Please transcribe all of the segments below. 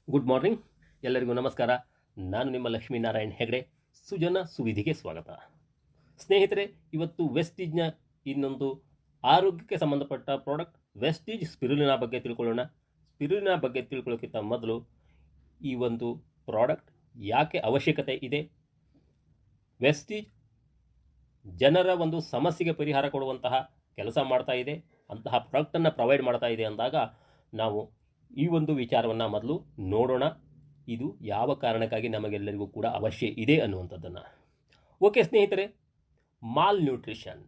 Good morning, ಎಲ್ಲರಿಗೂ ನಮಸ್ಕಾರ. ನಾನು ನಿಮ್ಮ ಲಕ್ಷ್ಮೀನಾರಾಯಣ್ ಹೆಗಡೆ. ಸುಜನ ಸುವಿಧಿಗೆ ಸ್ವಾಗತ. ಸ್ನೇಹಿತರೆ, ಇವತ್ತು ವೆಸ್ಟೀಜ್ನ ಇನ್ನೊಂದು ಆರೋಗ್ಯಕ್ಕೆ ಸಂಬಂಧಪಟ್ಟ ಪ್ರಾಡಕ್ಟ್ ವೆಸ್ಟೀಜ್ ಸ್ಪಿರುಲಿನಾ ಬಗ್ಗೆ ತಿಳ್ಕೊಳ್ಳೋಣ. ಸ್ಪಿರುಲಿನಾ ಬಗ್ಗೆ ತಿಳ್ಕೊಳ್ಳೋಕ್ಕಿಂತ ಮೊದಲು ಈ ಒಂದು ಪ್ರಾಡಕ್ಟ್ ಯಾಕೆ ಅವಶ್ಯಕತೆ ಇದೆ, ವೆಸ್ಟೀಜ್ ಜನರ ಒಂದು ಸಮಸ್ಯೆಗೆ ಪರಿಹಾರ ಕೊಡುವಂತಹ ಕೆಲಸ ಮಾಡ್ತಾ ಇದೆ, ಅಂತಹ ಪ್ರಾಡಕ್ಟನ್ನು ಪ್ರೊವೈಡ್ ಮಾಡ್ತಾ ಇದೆ ಅಂದಾಗ ನಾವು ಈ ಒಂದು ವಿಚಾರವನ್ನು ಮೊದಲು ನೋಡೋಣ. ಇದು ಯಾವ ಕಾರಣಕ್ಕಾಗಿ ನಮಗೆಲ್ಲರಿಗೂ ಕೂಡ ಅವಶ್ಯ ಇದೆ ಅನ್ನುವಂಥದ್ದನ್ನು. ಓಕೆ ಸ್ನೇಹಿತರೆ, ಮಾಲ್ ನ್ಯೂಟ್ರಿಷನ್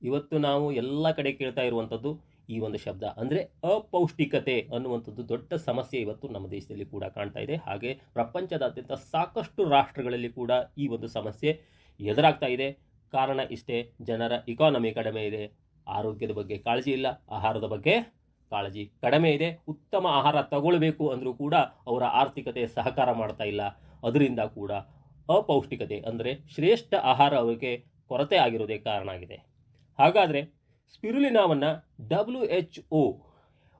ಇವತ್ತು ನಾವು ಎಲ್ಲ ಕಡೆ ಕೇಳ್ತಾ ಇರುವಂಥದ್ದು ಈ ಒಂದು ಶಬ್ದ, ಅಂದರೆ ಅಪೌಷ್ಟಿಕತೆ ಅನ್ನುವಂಥದ್ದು ದೊಡ್ಡ ಸಮಸ್ಯೆ ಇವತ್ತು ನಮ್ಮ ದೇಶದಲ್ಲಿ ಕೂಡ ಕಾಣ್ತಾ ಇದೆ. ಹಾಗೆ ಪ್ರಪಂಚದಾದ್ಯಂತ ಸಾಕಷ್ಟು ರಾಷ್ಟ್ರಗಳಲ್ಲಿ ಕೂಡ ಈ ಒಂದು ಸಮಸ್ಯೆ ಎದುರಾಗ್ತಾ ಇದೆ. ಕಾರಣ ಇಷ್ಟೇ, ಜನರ ಇಕಾನಮಿ ಕಡಿಮೆ ಇದೆ, ಆರೋಗ್ಯದ ಬಗ್ಗೆ ಕಾಳಜಿ ಇಲ್ಲ, ಆಹಾರದ ಬಗ್ಗೆ ಕಾಳಜಿ ಕಡಿಮೆ ಇದೆ. ಉತ್ತಮ ಆಹಾರ ತಗೊಳ್ಬೇಕು ಅಂದರೂ ಕೂಡ ಅವರ ಆರ್ಥಿಕತೆ ಸಹಕಾರ ಮಾಡ್ತಾ ಇಲ್ಲ. ಅದರಿಂದ ಕೂಡ ಅಪೌಷ್ಟಿಕತೆ ಅಂದರೆ ಶ್ರೇಷ್ಠ ಆಹಾರ ಅವರಿಗೆ ಕೊರತೆ ಆಗಿರೋದೇ ಕಾರಣ ಆಗಿದೆ. ಹಾಗಾದರೆ ಸ್ಪಿರುಲಿನಾವನ್ನು WHO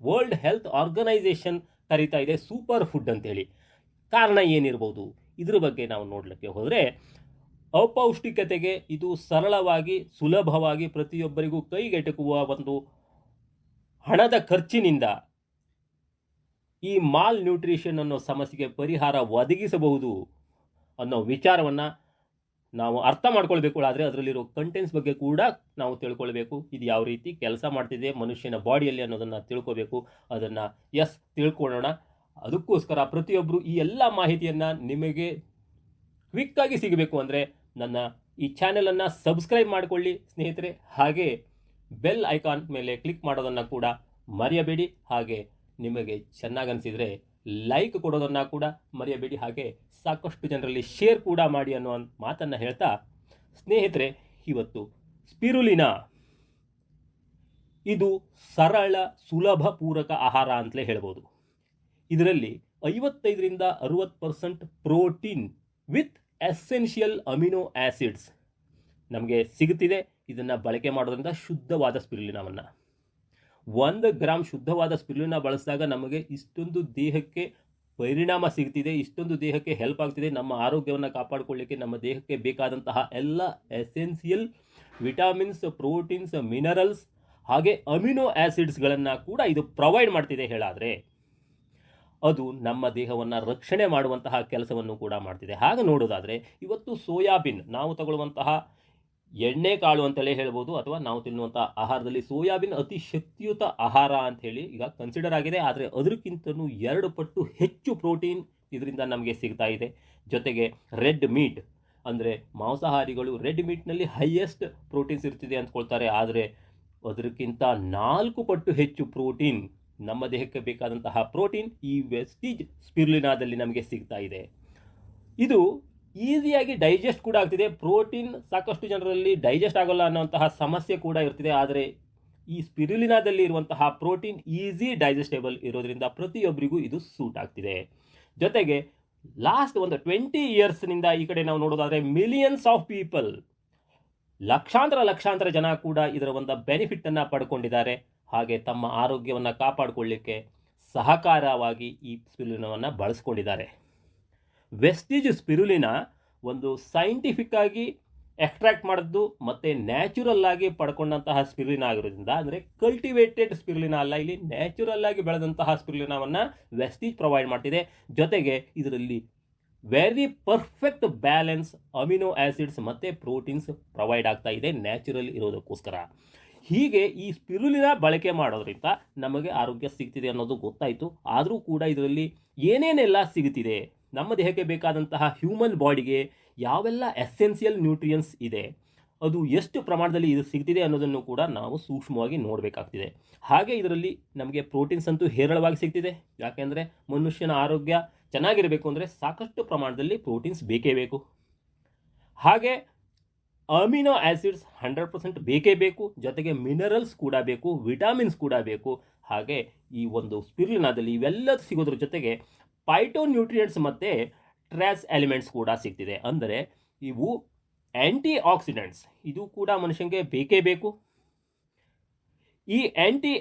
ವರ್ಲ್ಡ್ ಹೆಲ್ತ್ ಆರ್ಗನೈಸೇಷನ್ ಕರೀತಾ ಇದೆ ಸೂಪರ್ ಫುಡ್ ಅಂತೇಳಿ. ಕಾರಣ ಏನಿರ್ಬೋದು, ಇದ್ರ ಬಗ್ಗೆ ನಾವು ನೋಡಲಿಕ್ಕೆ ಹೋದರೆ, ಅಪೌಷ್ಟಿಕತೆಗೆ ಇದು ಸರಳವಾಗಿ ಸುಲಭವಾಗಿ ಪ್ರತಿಯೊಬ್ಬರಿಗೂ ಕೈಗೆಟುಕುವ ಒಂದು ಹಣದ ಖರ್ಚಿನಿಂದ ಈ ಮಾಲ್ ನ್ಯೂಟ್ರಿಷನ್ ಅನ್ನೋ ಸಮಸ್ಯೆಗೆ ಪರಿಹಾರ ಒದಗಿಸಬಹುದು ಅನ್ನೋ ವಿಚಾರವನ್ನು ನಾವು ಅರ್ಥ ಮಾಡ್ಕೊಳ್ಬೇಕು. ಆದರೆ ಅದರಲ್ಲಿರೋ ಕಂಟೆಂಟ್ಸ್ ಬಗ್ಗೆ ಕೂಡ ನಾವು ತಿಳ್ಕೊಳ್ಬೇಕು. ಇದು ಯಾವ ರೀತಿ ಕೆಲಸ ಮಾಡ್ತಿದೆ ಮನುಷ್ಯನ ಬಾಡಿಯಲ್ಲಿ ಅನ್ನೋದನ್ನು ತಿಳ್ಕೊಬೇಕು. ಅದನ್ನು ತಿಳ್ಕೊಳ್ಳೋಣ. ಅದಕ್ಕೋಸ್ಕರ ಪ್ರತಿಯೊಬ್ಬರು ಈ ಎಲ್ಲ ಮಾಹಿತಿಯನ್ನು ನಿಮಗೆ ಕ್ವಿಕ್ಕಾಗಿ ಸಿಗಬೇಕು ಅಂದರೆ ನನ್ನ ಈ ಚಾನೆಲನ್ನು ಸಬ್ಸ್ಕ್ರೈಬ್ ಮಾಡಿಕೊಳ್ಳಿ ಸ್ನೇಹಿತರೆ. ಹಾಗೆ ಬೆಲ್ ಐಕಾನ್ ಮೇಲೆ ಕ್ಲಿಕ್ ಮಾಡೋದನ್ನು ಕೂಡ ಮರೆಯಬೇಡಿ. ಹಾಗೆ ನಿಮಗೆ ಚೆನ್ನಾಗಿ ಅನಿಸಿದರೆ ಲೈಕ್ ಕೊಡೋದನ್ನು ಕೂಡ ಮರೆಯಬೇಡಿ. ಹಾಗೆ ಸಾಕಷ್ಟು ಜನರಲ್ಲಿ ಶೇರ್ ಕೂಡ ಮಾಡಿ ಅನ್ನೋ ಮಾತನ್ನು ಹೇಳ್ತಾ, ಸ್ನೇಹಿತರೆ, ಇವತ್ತು ಸ್ಪಿರುಲಿನಾ ಇದು ಸರಳ ಸುಲಭ ಪೂರಕ ಆಹಾರ ಅಂತಲೇ ಹೇಳ್ಬೋದು. ಇದರಲ್ಲಿ 55-60% protein with essential amino acids ನಮಗೆ ಸಿಗುತ್ತಿದೆ. ಇದನ್ನು ಬಳಕೆ ಮಾಡೋದ್ರಿಂದ ಶುದ್ಧವಾದ ಸ್ಪಿರುಲಿನಾವನ್ನು 1 ಗ್ರಾಮ್ ಶುದ್ಧವಾದ ಸ್ಪಿರುಲಿನಾ ಬಳಸಿದಾಗ ನಮಗೆ ಇಷ್ಟೊಂದು ದೇಹಕ್ಕೆ ಪರಿಣಾಮ ಸಿಗ್ತಿದೆ, ಇಷ್ಟೊಂದು ದೇಹಕ್ಕೆ ಹೆಲ್ಪ್ ಆಗ್ತಿದೆ. ನಮ್ಮ ಆರೋಗ್ಯವನ್ನು ಕಾಪಾಡಿಕೊಳ್ಳಿಕ್ಕೆ ನಮ್ಮ ದೇಹಕ್ಕೆ ಬೇಕಾದಂತಹ ಎಲ್ಲ ಎಸೆನ್ಷಿಯಲ್ ವಿಟಾಮಿನ್ಸ್, ಪ್ರೋಟೀನ್ಸ್, ಮಿನರಲ್ಸ್ ಹಾಗೆ ಅಮಿನೋ ಆ್ಯಸಿಡ್ಸ್ಗಳನ್ನು ಕೂಡ ಇದು ಪ್ರೊವೈಡ್ ಮಾಡ್ತಿದೆ. ಹೇಳಾದರೆ ಅದು ನಮ್ಮ ದೇಹವನ್ನು ರಕ್ಷಣೆ ಮಾಡುವಂತಹ ಕೆಲಸವನ್ನು ಕೂಡ ಮಾಡ್ತಿದೆ. ಹಾಗೆ ನೋಡೋದಾದರೆ ಇವತ್ತು ಸೋಯಾಬೀನ್ ನಾವು ತಗೊಳ್ಳುವಂತಹ ಎಣ್ಣೆ ಕಾಳು ಅಂತಲೇ ಹೇಳ್ಬೋದು, ಅಥವಾ ನಾವು ತಿನ್ನುವಂಥ ಆಹಾರದಲ್ಲಿ ಸೋಯಾಬೀನ್ ಅತಿ ಶಕ್ತಿಯುತ ಆಹಾರ ಅಂಥೇಳಿ ಈಗ ಕನ್ಸಿಡರ್ ಆಗಿದೆ. ಆದರೆ ಅದಕ್ಕಿಂತಲೂ 2 ಪಟ್ಟು ಹೆಚ್ಚು ಪ್ರೋಟೀನ್ ಇದರಿಂದ ನಮಗೆ ಸಿಗ್ತಾ ಇದೆ. ಜೊತೆಗೆ ರೆಡ್ ಮೀಟ್ ಅಂದರೆ ಮಾಂಸಾಹಾರಿಗಳು ರೆಡ್ ಮೀಟ್ನಲ್ಲಿ ಹೈಯೆಸ್ಟ್ ಪ್ರೋಟೀನ್ಸ್ ಇರ್ತಿದೆ ಅಂದ್ಕೊಳ್ತಾರೆ. ಆದರೆ ಅದಕ್ಕಿಂತ 4 ಪಟ್ಟು ಹೆಚ್ಚು ಪ್ರೋಟೀನ್, ನಮ್ಮ ದೇಹಕ್ಕೆ ಬೇಕಾದಂತಹ ಪ್ರೋಟೀನ್ ಈ ವೆಸ್ಟೀಜ್ ಸ್ಪಿರುಲಿನಾದಲ್ಲಿ ನಮಗೆ ಸಿಗ್ತಾ ಇದೆ. ಇದು ಈಸಿಯಾಗಿ ಡೈಜೆಸ್ಟ್ ಕೂಡ ಆಗ್ತಿದೆ. ಪ್ರೋಟೀನ್ ಸಾಕಷ್ಟು ಜನರಲ್ಲಿ ಡೈಜೆಸ್ಟ್ ಆಗೋಲ್ಲ ಅನ್ನೋಂತಹ ಸಮಸ್ಯೆ ಕೂಡ ಇರ್ತಿದೆ. ಆದರೆ ಈ ಸ್ಪಿರುಲಿನಾದಲ್ಲಿ ಇರುವಂತಹ ಪ್ರೋಟೀನ್ ಈಸಿ ಡೈಜೆಸ್ಟೇಬಲ್ ಇರೋದ್ರಿಂದ ಪ್ರತಿಯೊಬ್ಬರಿಗೂ ಇದು ಸೂಟ್ ಆಗ್ತಿದೆ. ಜೊತೆಗೆ ಲಾಸ್ಟ್ ಒಂದು 20 ಇಯರ್ಸ್ನಿಂದ ಈ ಕಡೆ ನಾವು ನೋಡೋದಾದರೆ ಮಿಲಿಯನ್ಸ್ ಆಫ್ ಪೀಪಲ್, ಲಕ್ಷಾಂತರ ಜನ ಕೂಡ ಇದರ ಒಂದು ಬೆನಿಫಿಟನ್ನು ಪಡ್ಕೊಂಡಿದ್ದಾರೆ. ಹಾಗೆ ತಮ್ಮ ಆರೋಗ್ಯವನ್ನು ಕಾಪಾಡಿಕೊಳ್ಳಿಕ್ಕೆ ಸಹಕಾರವಾಗಿ ಈ ಸ್ಪಿರುಲಿನಾವನ್ನು ಬಳಸ್ಕೊಂಡಿದ್ದಾರೆ. ವೆಸ್ಟೀಜ್ ಸ್ಪಿರುಲಿನಾ ಒಂದು ಸೈಂಟಿಫಿಕ್ ಆಗಿ ಎಕ್ಸ್ಟ್ರಾಕ್ಟ್ ಮಾಡಿದ್ದು ಮತ್ತು ನ್ಯಾಚುರಲ್ ಆಗಿ ಪಡ್ಕೊಂಡಂತಹ ಸ್ಪಿರುಲಿನಾ ಆಗಿರೋದ್ರಿಂದ, ಅಂದರೆ ಕಲ್ಟಿವೇಟೆಡ್ ಸ್ಪಿರುಲಿನಾ ಅಲ್ಲ, ಇಲ್ಲಿ ನ್ಯಾಚುರಲ್ ಆಗಿ ಬೆಳೆದಂತಹ ಸ್ಪಿರುಲಿನಾವನ್ನು ವೆಸ್ಟೀಜ್ ಪ್ರೊವೈಡ್ ಮಾಡ್ತಿದೆ. ಜೊತೆಗೆ ಇದರಲ್ಲಿ very perfect balance amino acids ಮತ್ತು ಪ್ರೋಟೀನ್ಸ್ ಪ್ರೊವೈಡ್ ಆಗ್ತಾ ಇದೆ ನ್ಯಾಚುರಲ್ ಇರೋದಕ್ಕೋಸ್ಕರ. ಹೀಗೆ ಈ ಸ್ಪಿರುಲಿನಾ ಬಳಕೆ ಮಾಡೋದ್ರಿಂದ ನಮಗೆ ಆರೋಗ್ಯ ಸಿಗ್ತಿದೆ ಅನ್ನೋದು ಗೊತ್ತಾಯಿತು. ಆದರೂ ಕೂಡ ಇದರಲ್ಲಿ ಏನೇನೆಲ್ಲ ಸಿಗುತ್ತಿದೆ, ನಮ್ಮ ದೇಹಕ್ಕೆ ಬೇಕಾದಂತಹ ಹ್ಯೂಮನ್ ಬಾಡಿಗೆ ಯಾವೆಲ್ಲ ಎಸೆನ್ಷಿಯಲ್ ನ್ಯೂಟ್ರಿಯನ್ಸ್ ಇದೆ, ಅದು ಎಷ್ಟು ಪ್ರಮಾಣದಲ್ಲಿ ಇದು ಸಿಗ್ತಿದೆ ಅನ್ನೋದನ್ನು ಕೂಡ ನಾವು ಸೂಕ್ಷ್ಮವಾಗಿ ನೋಡಬೇಕಾಗ್ತಿದೆ. ಹಾಗೆ ಇದರಲ್ಲಿ ನಮಗೆ ಪ್ರೋಟೀನ್ಸ್ ಅಂತೂ ಹೇರಳವಾಗಿ ಸಿಗ್ತಿದೆ. ಯಾಕೆಂದರೆ ಮನುಷ್ಯನ ಆರೋಗ್ಯ ಚೆನ್ನಾಗಿರಬೇಕು ಅಂದರೆ ಸಾಕಷ್ಟು ಪ್ರಮಾಣದಲ್ಲಿ ಪ್ರೋಟೀನ್ಸ್ ಬೇಕೇ ಬೇಕು. ಹಾಗೆ ಅಮಿನೋ ಆ್ಯಸಿಡ್ಸ್ 100% ಬೇಕೇ ಬೇಕು. ಜೊತೆಗೆ ಮಿನರಲ್ಸ್ ಕೂಡ ಬೇಕು, ವಿಟಾಮಿನ್ಸ್ ಕೂಡ ಬೇಕು. ಹಾಗೆ ಈ ಒಂದು ಸ್ಪಿರುಲಿನಾದಲ್ಲಿ ಇವೆಲ್ಲ ಸಿಗೋದ್ರ ಜೊತೆಗೆ ಫೈಟೋನ್ಯೂಟ್ರಿಯೆಂಟ್ಸ್ ಮತ್ತು ಟ್ರೇಸ್ ಎಲಿಮೆಂಟ್ಸ್ ಕೂಡ ಸಿಗ್ತಿದೆ. ಅಂದರೆ ಇವು ಆ್ಯಂಟಿ ಆಕ್ಸಿಡೆಂಟ್ಸ್, ಇದು ಕೂಡ ಮನುಷ್ಯನಿಗೆ ಬೇಕೇ ಬೇಕು. ಈ ಆ್ಯಂಟಿ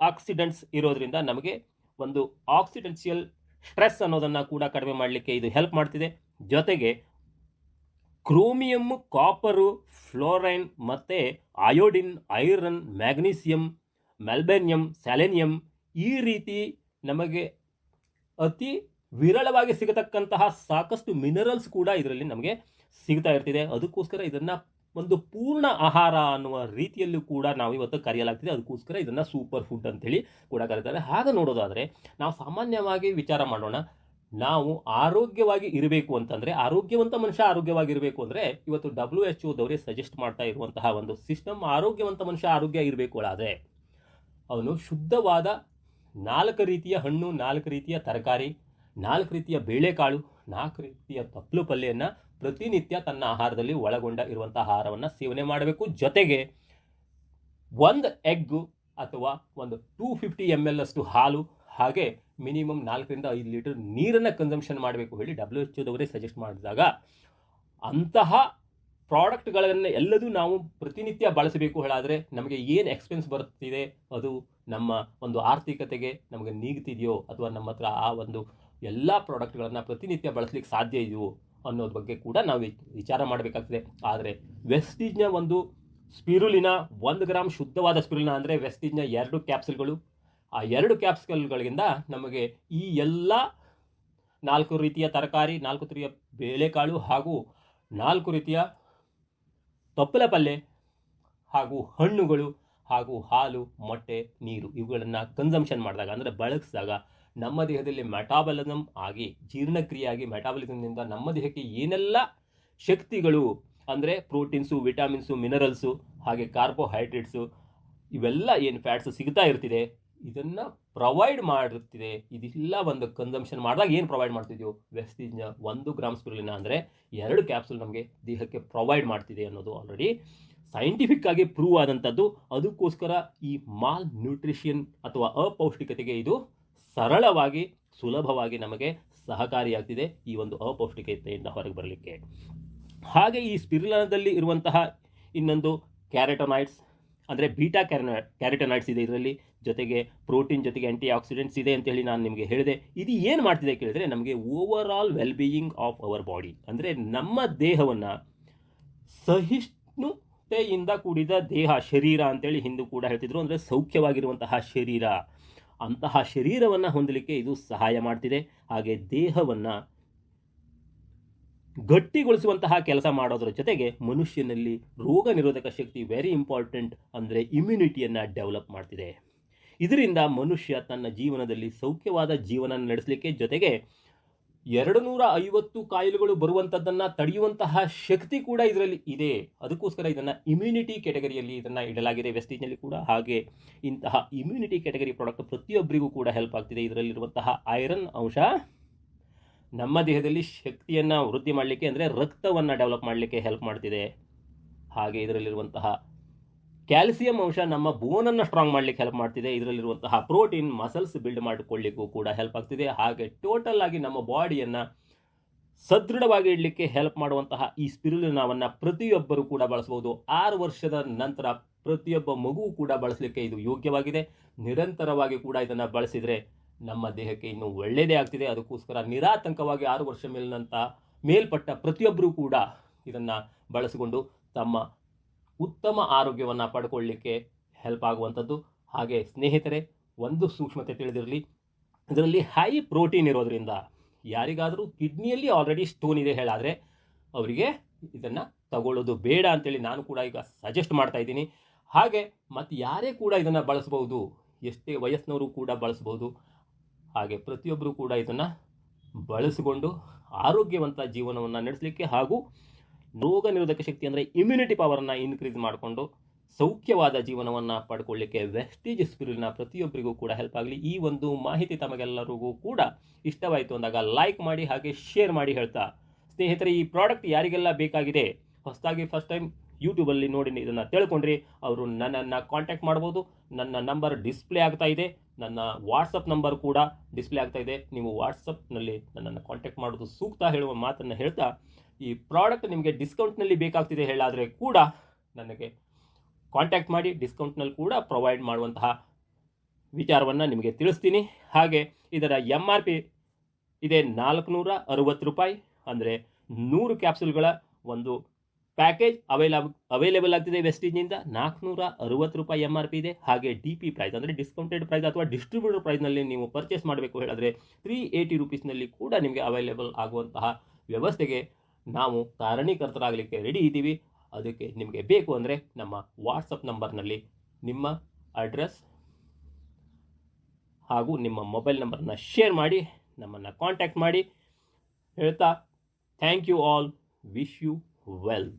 ಆಕ್ಸಿಡೆಂಟ್ಸ್ ಇರೋದ್ರಿಂದ ನಮಗೆ ಒಂದು ಆಕ್ಸಿಡೆನ್ಷಿಯಲ್ ಸ್ಟ್ರೆಸ್ ಅನ್ನೋದನ್ನು ಕೂಡ ಕಡಿಮೆ ಮಾಡಲಿಕ್ಕೆ ಇದು ಹೆಲ್ಪ್ ಮಾಡ್ತಿದೆ. ಜೊತೆಗೆ ಕ್ರೋಮಿಯಮ್, ಕಾಪರು, ಫ್ಲೋರೈನ್ ಮತ್ತು ಅಯೋಡಿನ್, ಐರನ್, ಮ್ಯಾಗ್ನೀಸಿಯಂ, ಮೆಲ್ಬೇನಿಯಂ, ಸೆಲೆನಿಯಂ ಈ ರೀತಿ ನಮಗೆ ಅತಿ ವಿರಳವಾಗಿ ಸಿಗತಕ್ಕಂತಹ ಸಾಕಷ್ಟು ಮಿನರಲ್ಸ್ ಕೂಡ ಇದರಲ್ಲಿ ನಮಗೆ ಸಿಗ್ತಾ ಇರ್ತಿದೆ. ಅದಕ್ಕೋಸ್ಕರ ಇದನ್ನು ಒಂದು ಪೂರ್ಣ ಆಹಾರ ಅನ್ನುವ ರೀತಿಯಲ್ಲೂ ಕೂಡ ನಾವು ಇವತ್ತು ಕರೆಯಲಾಗ್ತಿದೆ. ಅದಕ್ಕೋಸ್ಕರ ಇದನ್ನು ಸೂಪರ್ ಫುಡ್ ಅಂತೇಳಿ ಕೂಡ ಕರೀತಾರೆ. ಹಾಗೆ ನೋಡೋದಾದರೆ ನಾವು ಸಾಮಾನ್ಯವಾಗಿ ವಿಚಾರ ಮಾಡೋಣ, ನಾವು ಆರೋಗ್ಯವಾಗಿ ಇರಬೇಕು ಅಂತಂದರೆ, ಆರೋಗ್ಯವಂತ ಮನುಷ್ಯ ಆರೋಗ್ಯವಾಗಿರಬೇಕು ಅಂದರೆ ಇವತ್ತು WHO ದವರೇ ಸಜೆಸ್ಟ್ ಮಾಡ್ತಾ ಇರುವಂತಹ ಒಂದು ಸಿಸ್ಟಮ್, ಆರೋಗ್ಯವಂತ ಮನುಷ್ಯ ಆರೋಗ್ಯ ಇರಬೇಕು ಆದರೆ ಅವನು ಶುದ್ಧವಾದ 4 ರೀತಿಯ ಹಣ್ಣು, 4 ರೀತಿಯ ತರಕಾರಿ, 4 ರೀತಿಯ ಬೇಳೆಕಾಳು, 4 ರೀತಿಯ ತಪ್ಪಲು ಪಲ್ಯವನ್ನು ಪ್ರತಿನಿತ್ಯ ತನ್ನ ಆಹಾರದಲ್ಲಿ ಒಳಗೊಂಡ ಇರುವಂಥ ಆಹಾರವನ್ನು ಸೇವನೆ ಮಾಡಬೇಕು. ಜೊತೆಗೆ 1 ಎಗ್ಗು ಅಥವಾ ಒಂದು 250 ml ಅಷ್ಟು ಹಾಲು, ಹಾಗೆ ಮಿನಿಮಮ್ 4 ರಿಂದ 5 ಲೀಟರ್ ನೀರನ್ನು ಕನ್ಸಂಪ್ಷನ್ ಮಾಡಬೇಕು ಹೇಳಿ WHO ದವರೇ ಸಜೆಸ್ಟ್ ಮಾಡಿದಾಗ ಅಂತಹ ಪ್ರಾಡಕ್ಟ್ಗಳನ್ನು ಎಲ್ಲದೂ ನಾವು ಪ್ರತಿನಿತ್ಯ ಬಳಸಬೇಕು ಹೇಳಾದರೆ ನಮಗೆ ಏನು ಎಕ್ಸ್ಪೆನ್ಸ್ ಬರುತ್ತಿದೆ, ಅದು ನಮ್ಮ ಒಂದು ಆರ್ಥಿಕತೆಗೆ ನಮಗೆ ನೀಗ್ತಿದೆಯೋ ಅಥವಾ ನಮ್ಮ ಹತ್ರ ಆ ಒಂದು ಎಲ್ಲ ಪ್ರಾಡಕ್ಟ್ಗಳನ್ನು ಪ್ರತಿನಿತ್ಯ ಬಳಸಲಿಕ್ಕೆ ಸಾಧ್ಯ ಇದೆಯೋ ಅನ್ನೋದ್ರ ಬಗ್ಗೆ ಕೂಡ ನಾವು ವಿಚಾರ ಮಾಡಬೇಕಾಗ್ತದೆ. ಆದರೆ ವೆಸ್ಟೀಜ್ನ ಒಂದು ಸ್ಪಿರುಲಿನ 1 ಗ್ರಾಮ್ ಶುದ್ಧವಾದ ಸ್ಪಿರುಲಿನ ಅಂದರೆ ವೆಸ್ಟೀಜ್ನ 2 ಕ್ಯಾಪ್ಸುಲ್ಗಳು, ಆ 2 ಕ್ಯಾಪ್ಸುಲ್ಗಳಿಂದ ನಮಗೆ ಈ ಎಲ್ಲ 4 ರೀತಿಯ ತರಕಾರಿ, 4 ರೀತಿಯ ಬೇಳೆಕಾಳು ಹಾಗೂ 4 ರೀತಿಯ ತಪ್ಪಲ ಪಲ್ಯ ಹಾಗೂ ಹಣ್ಣುಗಳು ಹಾಗೂ ಹಾಲು, ಮೊಟ್ಟೆ, ನೀರು ಇವುಗಳನ್ನು ಕನ್ಸಂಪ್ಷನ್ ಮಾಡಿದಾಗ ಅಂದರೆ ಬಳಸಿದಾಗ ನಮ್ಮ ದೇಹದಲ್ಲಿ ಮೆಟಾಬಲಿಸಮ್ ಆಗಿ ಜೀರ್ಣಕ್ರಿಯೆಯಾಗಿ ಮೆಟಾಬಲಿಸಮ್ನಿಂದ ನಮ್ಮ ದೇಹಕ್ಕೆ ಏನೆಲ್ಲ ಶಕ್ತಿಗಳು ಅಂದರೆ ಪ್ರೋಟೀನ್ಸು, ವಿಟಮಿನ್ಸು, ಮಿನರಲ್ಸು ಹಾಗೆ ಕಾರ್ಬೋಹೈಡ್ರೇಟ್ಸು ಇವೆಲ್ಲ ಏನು ಫ್ಯಾಟ್ಸು ಸಿಗ್ತಾ ಇರ್ತಿದೆ ಇದನ್ನು ಪ್ರೊವೈಡ್ ಮಾಡುತ್ತಿದೆ. ಇದೆಲ್ಲ ಒಂದು ಕನ್ಸಂಪ್ಷನ್ ಮಾಡಿದಾಗ ಏನು ಪ್ರೊವೈಡ್ ಮಾಡ್ತಿದೆಯೋ ವೆಸ್ಟೀಜ್ನ 1 ಗ್ರಾಮ್ ಸ್ಪಿರುಲಿನ ಅಂದರೆ 2 ಕ್ಯಾಪ್ಸುಲ್ ನಮಗೆ ದೇಹಕ್ಕೆ ಪ್ರೊವೈಡ್ ಮಾಡ್ತಿದೆ ಅನ್ನೋದು ಆಲ್ರೆಡಿ ಸೈಂಟಿಫಿಕ್ ಆಗಿ ಪ್ರೂವ್ ಆದಂಥದ್ದು. ಅದಕ್ಕೋಸ್ಕರ ಈ ಮಾಲ್ ನ್ಯೂಟ್ರಿಷನ್ ಅಥವಾ ಅಪೌಷ್ಟಿಕತೆಗೆ ಇದು ಸರಳವಾಗಿ ಸುಲಭವಾಗಿ ನಮಗೆ ಸಹಕಾರಿಯಾಗ್ತಿದೆ ಈ ಒಂದು ಅಪೌಷ್ಟಿಕತೆಯಿಂದ ಹೊರಗೆ ಬರಲಿಕ್ಕೆ. ಹಾಗೆ ಈ ಸ್ಪಿರುಲಿನಾದಲ್ಲಿ ಇರುವಂತಹ ಇನ್ನೊಂದು ಕ್ಯಾರೆಟೋನಾಯ್ಡ್ಸ್ ಅಂದರೆ ಬೀಟಾ ಕ್ಯಾರೆಟೋನಾಯ್ಡ್ಸ್ ಇದೆ ಇದರಲ್ಲಿ, ಜೊತೆಗೆ ಪ್ರೋಟೀನ್ ಜೊತೆಗೆ ಆ್ಯಂಟಿ ಆಕ್ಸಿಡೆಂಟ್ಸ್ ಇದೆ ಅಂತೇಳಿ ನಾನು ನಿಮಗೆ ಹೇಳಿದೆ. ಇದು ಏನು ಮಾಡ್ತಿದೆ ಕೇಳಿದರೆ ನಮಗೆ over all well being of our body ಅಂದರೆ ನಮ್ಮ ದೇಹವನ್ನು ಸಹಿಷ್ಣುತೆಯಿಂದ ಕೂಡಿದ ದೇಹ, ಶರೀರ ಅಂತೇಳಿ ಹಿಂದೂ ಕೂಡ ಹೇಳ್ತಿದ್ರು, ಅಂದರೆ ಸೌಖ್ಯವಾಗಿರುವಂತಹ ಶರೀರ, ಅಂತಹ ಶರೀರವನ್ನು ಹೊಂದಲಿಕ್ಕೆ ಇದು ಸಹಾಯ ಮಾಡ್ತಿದೆ. ಹಾಗೆ ದೇಹವನ್ನು ಗಟ್ಟಿಗೊಳಿಸುವಂತಹ ಕೆಲಸ ಮಾಡೋದ್ರ ಜೊತೆಗೆ ಮನುಷ್ಯನಲ್ಲಿ ರೋಗ ನಿರೋಧಕ ಶಕ್ತಿ ವೆರಿ ಇಂಪಾರ್ಟೆಂಟ್ ಅಂದರೆ ಇಮ್ಯುನಿಟಿಯನ್ನು ಡೆವಲಪ್ ಮಾಡ್ತಿದೆ. ಇದರಿಂದ ಮನುಷ್ಯ ತನ್ನ ಜೀವನದಲ್ಲಿ ಸೌಖ್ಯವಾದ ಜೀವನ ನಡೆಸಲಿಕ್ಕೆ ಜೊತೆಗೆ 250 ಕಾಯಿಲೆಗಳು ಬರುವಂಥದ್ದನ್ನು ತಡೆಯುವಂತಹ ಶಕ್ತಿ ಕೂಡ ಇದರಲ್ಲಿ ಇದೆ. ಅದಕ್ಕೋಸ್ಕರ ಇದನ್ನು ಇಮ್ಯುನಿಟಿ ಕ್ಯಾಟಗರಿಯಲ್ಲಿ ಇದನ್ನು ಇಡಲಾಗಿದೆ ವೆಸ್ಟೀಜ್ನಲ್ಲಿ ಕೂಡ. ಹಾಗೆ ಇಂತಹ ಇಮ್ಯುನಿಟಿ ಕ್ಯಾಟಗರಿ ಪ್ರಾಡಕ್ಟ್ ಪ್ರತಿಯೊಬ್ಬರಿಗೂ ಕೂಡ ಹೆಲ್ಪ್ ಆಗ್ತಿದೆ. ಇದರಲ್ಲಿರುವಂತಹ ಐರನ್ ಅಂಶ ನಮ್ಮ ದೇಹದಲ್ಲಿ ಶಕ್ತಿಯನ್ನು ವೃದ್ಧಿ ಮಾಡಲಿಕ್ಕೆ ಅಂದರೆ ರಕ್ತವನ್ನು ಡೆವಲಪ್ ಮಾಡಲಿಕ್ಕೆ ಹೆಲ್ಪ್ ಮಾಡ್ತಿದೆ. ಹಾಗೆ ಇದರಲ್ಲಿರುವಂತಹ ಕ್ಯಾಲ್ಸಿಯಂ ಅಂಶ ನಮ್ಮ ಬೋನನ್ನು ಸ್ಟ್ರಾಂಗ್ ಮಾಡಲಿಕ್ಕೆ ಹೆಲ್ಪ್ ಮಾಡ್ತಿದೆ. ಇದರಲ್ಲಿರುವಂತಹ ಪ್ರೋಟೀನ್ ಮಸಲ್ಸ್ ಬಿಲ್ಡ್ ಮಾಡಿಕೊಳ್ಳಿಕ್ಕೂ ಕೂಡ ಹೆಲ್ಪ್ ಆಗ್ತಿದೆ. ಹಾಗೆ ಟೋಟಲ್ ಆಗಿ ನಮ್ಮ ಬಾಡಿಯನ್ನು ಸದೃಢವಾಗಿ ಇಡಲಿಕ್ಕೆ ಹೆಲ್ಪ್ ಮಾಡುವಂತಹ ಈ ಸ್ಪಿರುಲಿನಾವನ್ನು ಪ್ರತಿಯೊಬ್ಬರು ಕೂಡ ಬಳಸಬಹುದು. 6 ವರ್ಷದ ನಂತರ ಪ್ರತಿಯೊಬ್ಬ ಮಗುವು ಕೂಡ ಬಳಸಲಿಕ್ಕೆ ಇದು ಯೋಗ್ಯವಾಗಿದೆ. ನಿರಂತರವಾಗಿ ಕೂಡ ಇದನ್ನು ಬಳಸಿದರೆ ನಮ್ಮ ದೇಹಕ್ಕೆ ಇನ್ನೂ ಒಳ್ಳೆಯದೇ ಆಗ್ತಿದೆ. ಅದಕ್ಕೋಸ್ಕರ ನಿರಾತಂಕವಾಗಿ 6 ವರ್ಷ ಮೇಲ್ಪಟ್ಟ ಪ್ರತಿಯೊಬ್ಬರೂ ಕೂಡ ಇದನ್ನು ಬಳಸಿಕೊಂಡು ತಮ್ಮ ಉತ್ತಮ ಆರೋಗ್ಯವನ್ನು ಪಡ್ಕೊಳ್ಳಿಕ್ಕೆ ಹೆಲ್ಪ್ ಆಗುವಂಥದ್ದು. ಹಾಗೆ ಸ್ನೇಹಿತರೆ, ಒಂದು ಸೂಕ್ಷ್ಮತೆ ತಿಳಿದಿರಲಿ, ಇದರಲ್ಲಿ ಹೈ ಪ್ರೋಟೀನ್ ಇರೋದರಿಂದ ಯಾರಿಗಾದರೂ ಕಿಡ್ನಿಯಲ್ಲಿ ಆಲ್ರೆಡಿ ಸ್ಟೋನ್ ಇದೆ ಹೇಳಾದರೆ ಅವರಿಗೆ ಇದನ್ನು ತಗೊಳ್ಳೋದು ಬೇಡ ಅಂತೇಳಿ ನಾನು ಕೂಡ ಈಗ ಸಜೆಸ್ಟ್ ಮಾಡ್ತಾ ಇದ್ದೀನಿ. ಹಾಗೆ ಮತ್ತು ಯಾರೇ ಕೂಡ ಇದನ್ನು ಬಳಸ್ಬೋದು, ಎಷ್ಟೇ ವಯಸ್ಸಿನವರು ಕೂಡ ಬಳಸ್ಬೋದು. ಹಾಗೆ ಪ್ರತಿಯೊಬ್ಬರು ಕೂಡ ಇದನ್ನು ಬಳಸಿಕೊಂಡು ಆರೋಗ್ಯವಂತ ಜೀವನವನ್ನು ನಡೆಸಲಿಕ್ಕೆ ಹಾಗೂ ರೋಗ ನಿರೋಧಕ ಶಕ್ತಿ ಅಂದರೆ ಇಮ್ಯುನಿಟಿ ಪವರನ್ನು ಇನ್ಕ್ರೀಸ್ ಮಾಡಿಕೊಂಡು ಸೌಖ್ಯವಾದ ಜೀವನವನ್ನು ಪಡ್ಕೊಳ್ಳಿಕ್ಕೆ ವೆಸ್ಟೀಜ್ ಸ್ಪಿರುಲಿನ ಪ್ರತಿಯೊಬ್ಬರಿಗೂ ಕೂಡ ಹೆಲ್ಪ್ ಆಗಲಿ. ಈ ಒಂದು ಮಾಹಿತಿ ತಮಗೆಲ್ಲರಿಗೂ ಕೂಡ ಇಷ್ಟವಾಯಿತು ಅಂದಾಗ ಲೈಕ್ ಮಾಡಿ ಹಾಗೆ ಶೇರ್ ಮಾಡಿ ಹೇಳ್ತಾ, ಸ್ನೇಹಿತರೆ ಈ ಪ್ರಾಡಕ್ಟ್ ಯಾರಿಗೆಲ್ಲ ಬೇಕಾಗಿದೆ, ಹೊಸದಾಗಿ ಫಸ್ಟ್ ಟೈಮ್ ಯೂಟ್ಯೂಬಲ್ಲಿ ನೋಡಿ ಇದನ್ನು ತಿಳ್ಕೊಂಡ್ರಿ, ಅವರು ನನ್ನನ್ನು ಕಾಂಟ್ಯಾಕ್ಟ್ ಮಾಡ್ಬೋದು. ನನ್ನ ನಂಬರ್ ಡಿಸ್ಪ್ಲೇ ಆಗ್ತಾ ಇದೆ, ನನ್ನ ವಾಟ್ಸಪ್ ನಂಬರ್ ಕೂಡ ಡಿಸ್ಪ್ಲೇ ಆಗ್ತಾ ಇದೆ. ನೀವು ವಾಟ್ಸಪ್ನಲ್ಲಿ ನನ್ನನ್ನು ಕಾಂಟ್ಯಾಕ್ಟ್ ಮಾಡೋದು ಸೂಕ್ತ ಹೇಳುವ ಮಾತನ್ನು ಹೇಳ್ತಾ, ಈ ಪ್ರಾಡಕ್ಟ್ ನಿಮಗೆ ಡಿಸ್ಕೌಂಟ್ನಲ್ಲಿ ಬೇಕಾಗ್ತಿದೆ ಹೇಳಾದರೆ ಕೂಡ ನನಗೆ ಕಾಂಟ್ಯಾಕ್ಟ್ ಮಾಡಿ ಡಿಸ್ಕೌಂಟ್ನಲ್ಲಿ ಕೂಡ ಪ್ರೊವೈಡ್ ಮಾಡುವಂತಹ ವಿಚಾರವನ್ನು ನಿಮಗೆ ತಿಳಿಸ್ತೀನಿ. ಹಾಗೆ ಇದರ MRP ಇದೆ 460 ರೂಪಾಯಿ. ಅಂದರೆ 100 ಕ್ಯಾಪ್ಸೂಲ್ಗಳ ಒಂದು ಪ್ಯಾಕೇಜ್ ಅವೈಲೇಬಲ್ ಆಗ್ತಿದೆ ವೆಸ್ಟೀಜ್ನಿಂದ. 460 ರೂಪಾಯಿ MRP ಇದೆ. ಹಾಗೆ DP ಪ್ರೈಸ್ ಅಂದರೆ ಡಿಸ್ಕೌಂಟೆಡ್ ಪ್ರೈಸ್ ಅಥವಾ ಡಿಸ್ಟ್ರಿಬ್ಯೂಟರ್ ಪ್ರೈಸ್ನಲ್ಲಿ ನೀವು ಪರ್ಚೇಸ್ ಮಾಡಬೇಕು ಹೇಳಿದ್ರೆ 380 ರೂಪೀಸ್ನಲ್ಲಿ ಕೂಡ ನಿಮಗೆ ಅವೈಲೇಬಲ್ ಆಗುವಂತಹ ವ್ಯವಸ್ಥೆಗೆ ನಾವು ಕಾರಣೀಕರ್ತರಾಗಲಿಕ್ಕೆ ರೆಡಿ ಇದ್ದೀವಿ. ಅದಕ್ಕೆ ನಿಮಗೆ ಬೇಕು ಅಂದರೆ ನಮ್ಮ ವಾಟ್ಸಪ್ ನಂಬರ್ನಲ್ಲಿ ನಿಮ್ಮ ಅಡ್ರೆಸ್ ಹಾಗೂ ನಿಮ್ಮ ಮೊಬೈಲ್ ನಂಬರನ್ನು ಶೇರ್ ಮಾಡಿ ನಮ್ಮನ್ನು ಕಾಂಟ್ಯಾಕ್ಟ್ ಮಾಡಿ. ಹೇಳ್ತಾ thank you all, wish you well.